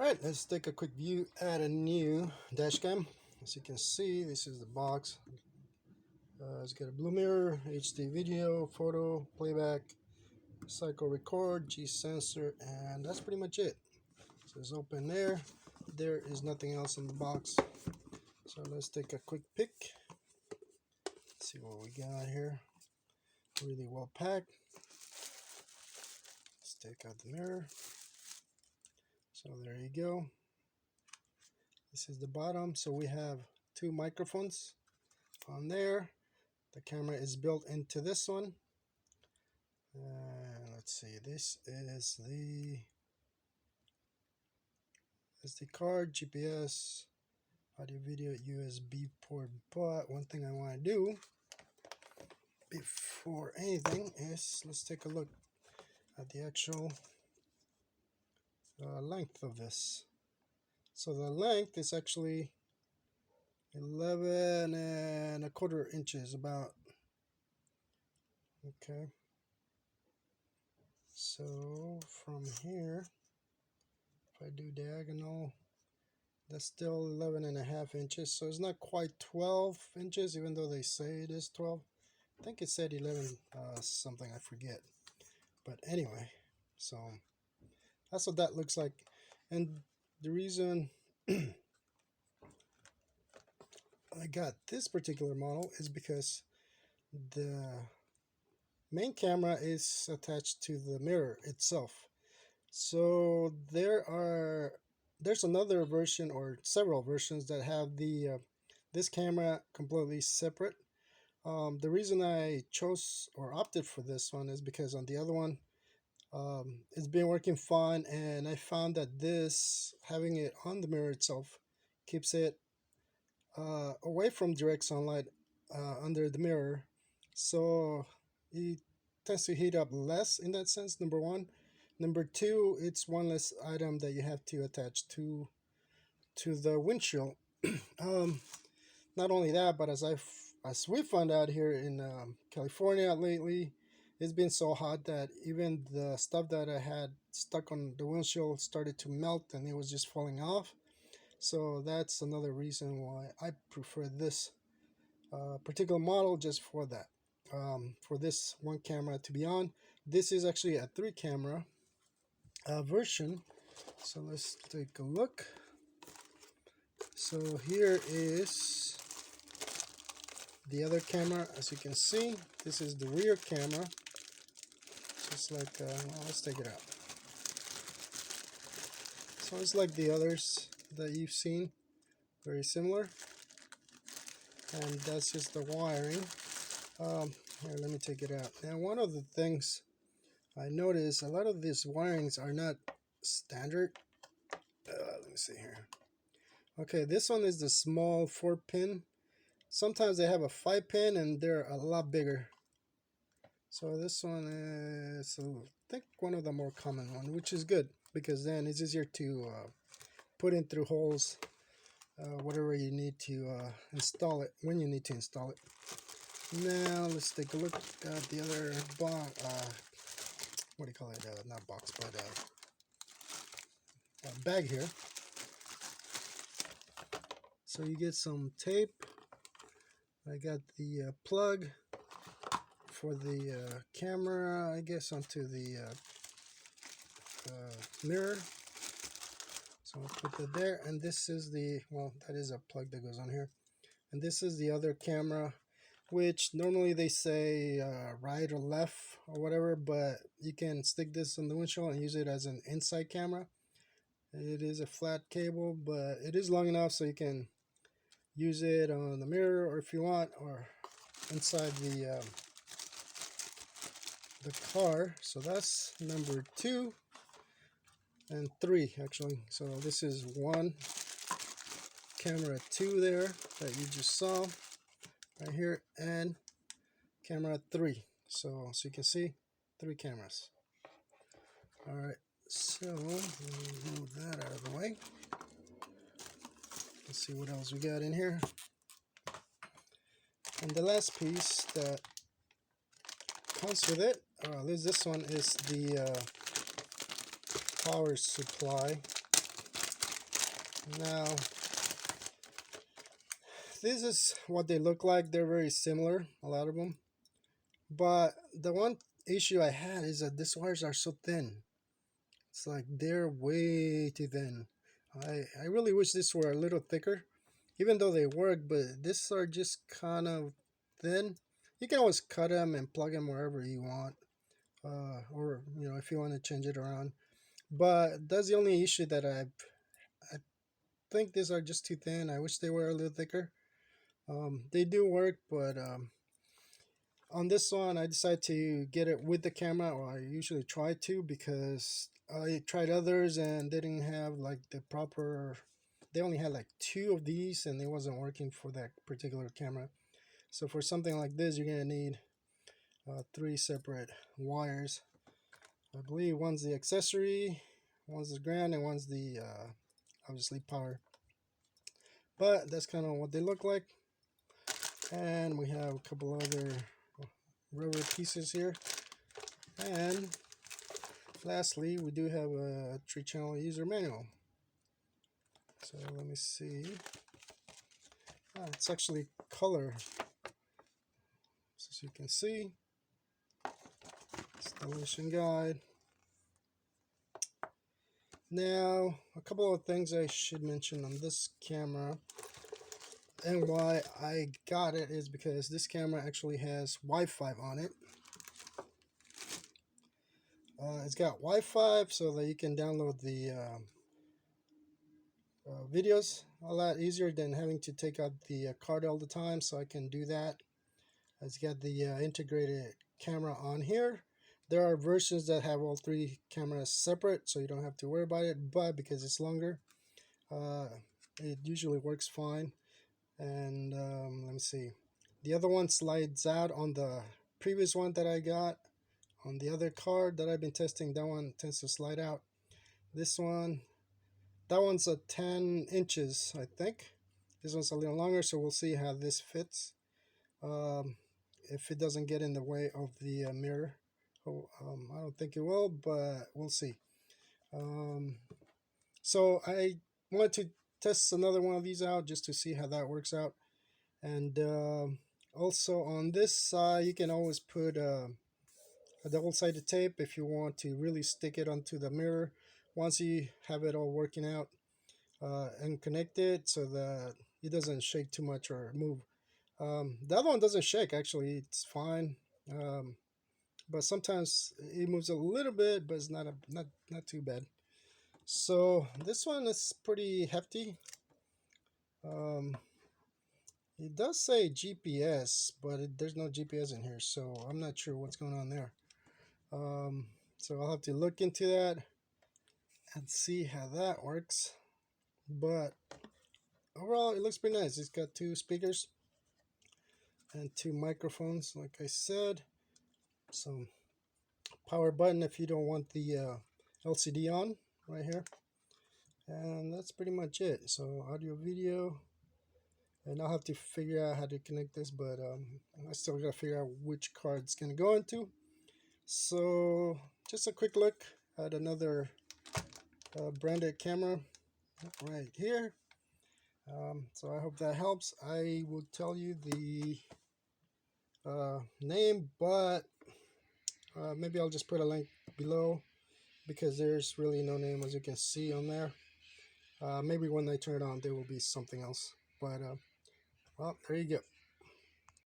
Alright, let's take a quick view at a new dash cam. As you can see, this is the box. It's got a blue mirror, HD video, photo, playback, cycle record, G sensor, and that's pretty much it. So it's open there. There is nothing else in the box. So let's take a quick pick. See what we got here. Really well packed. Let's take out the mirror. So there you go. This is the bottom. So we have two microphones on there. The camera is built into this one. Let's see, this is the SD card, GPS, audio video, USB port. But one thing I want to do before anything is let's take a look at the actual length of this. So the length is actually 11.25 inches about. Okay, so from here, if I do diagonal, that's still 11.5 inches, so it's not quite 12 inches, even though they say it is 12. I think it said 11 something, I forget. But anyway, so that's what that looks like. And the reason I got this particular model is because the main camera is attached to the mirror itself. So there's another version or several versions that have the this camera completely separate. The reason I chose or opted for this one is because on the other one, it's been working fine, and I found that this, having it on the mirror itself, keeps it away from direct sunlight under the mirror, so it tends to heat up less in that sense, number one. Number two, it's one less item that you have to attach to the windshield. Not only that, but as we found out here in California lately, it's been so hot that even the stuff that I had stuck on the windshield started to melt and it was just falling off. So that's another reason why I prefer this particular model, just for that. For this one camera to be on. This is actually a 3-camera version. So let's take a look. So here is the other camera. As you can see, this is the rear camera. Just like, well, let's take it out. So it's like the others that you've seen, very similar. And that's just the wiring. Here, let me take it out. Now, one of the things I noticed, a lot of these wirings are not standard. Let me see here. Okay, this one is the small 4-pin. Sometimes they have a 5-pin and they're a lot bigger. So this one is, I think, one of the more common ones, which is good because then it's easier to put in through holes whatever you need to install it, when you need to install it. Now let's take a look at the other box. What do you call it? Not box, but bag here. So you get some tape. I got the plug for the camera, I guess, onto the mirror. So I'll put that there, and this is the, well, that is a plug that goes on here. And this is the other camera, which normally they say right or left or whatever, but you can stick this on the windshield and use it as an inside camera. It is a flat cable, but it is long enough so you can use it on the mirror, or if you want, or inside the car. So that's number 2 and 3 actually. So this is one, camera 2 there that you just saw right here, and camera 3. So you can see 3 cameras. All right, so let me move that out of the way. Let's see what else we got in here. And the last piece that comes with it, this one is the power supply. Now, this is what they look like. They're very similar, a lot of them. But the one issue I had is that these wires are so thin. It's like they're way too thin. I really wish this were a little thicker, even though they work, but these are just kind of thin. You can always cut them and plug them wherever you want, or if you want to change it around. But that's the only issue that I think these are just too thin. I wish they were a little thicker. They do work, but on this one, I decided to get it with the camera, or I usually try to, because I tried others and they didn't have like the proper. They only had like 2 of these, and it wasn't working for that particular camera. So for something like this, you're gonna need 3 separate wires. I believe one's the accessory, one's the ground, and one's the obviously power. But that's kind of what they look like. And we have a couple other rubber pieces here. And lastly, we do have a 3-channel user manual. So let me see. It's actually color. So as you can see, installation guide. Now, a couple of things I should mention on this camera, and why I got it is because this camera actually has Wi-Fi on it. It's got Wi-Fi so that you can download the videos a lot easier than having to take out the card all the time, so I can do that. It's got the integrated camera on here. There are versions that have all 3 cameras separate, so you don't have to worry about it, but because it's longer, it usually works fine. And let me see, the other one slides out. On the previous one that I got on the other card that I've been testing, that one tends to slide out. This one, that one's a 10 inches, I think. This one's a little longer, so we'll see how this fits. If it doesn't get in the way of the mirror. I don't think it will, but we'll see. So I wanted to test another one of these out just to see how that works out. And also on this side, you can always put a double-sided tape if you want to really stick it onto the mirror once you have it all working out and connect it so that it doesn't shake too much or move. The other one doesn't shake, actually. It's fine. But sometimes it moves a little bit, but it's not too bad. So this one is pretty hefty. It does say GPS, but there's no GPS in here, so I'm not sure what's going on there. So I'll have to look into that and see how that works. But overall, it looks pretty nice. It's got 2 speakers and 2 microphones, like I said. Some power button if you don't want the LCD on right here. And that's pretty much it. So audio, video, and I'll have to figure out how to connect this, but I still gotta figure out which card it's gonna go into. So just a quick look at another branded camera right here. So I hope that helps. I will tell you the name, but maybe I'll just put a link below because there's really no name, as you can see on there. Maybe when I turn it on there will be something else, but well, there you go.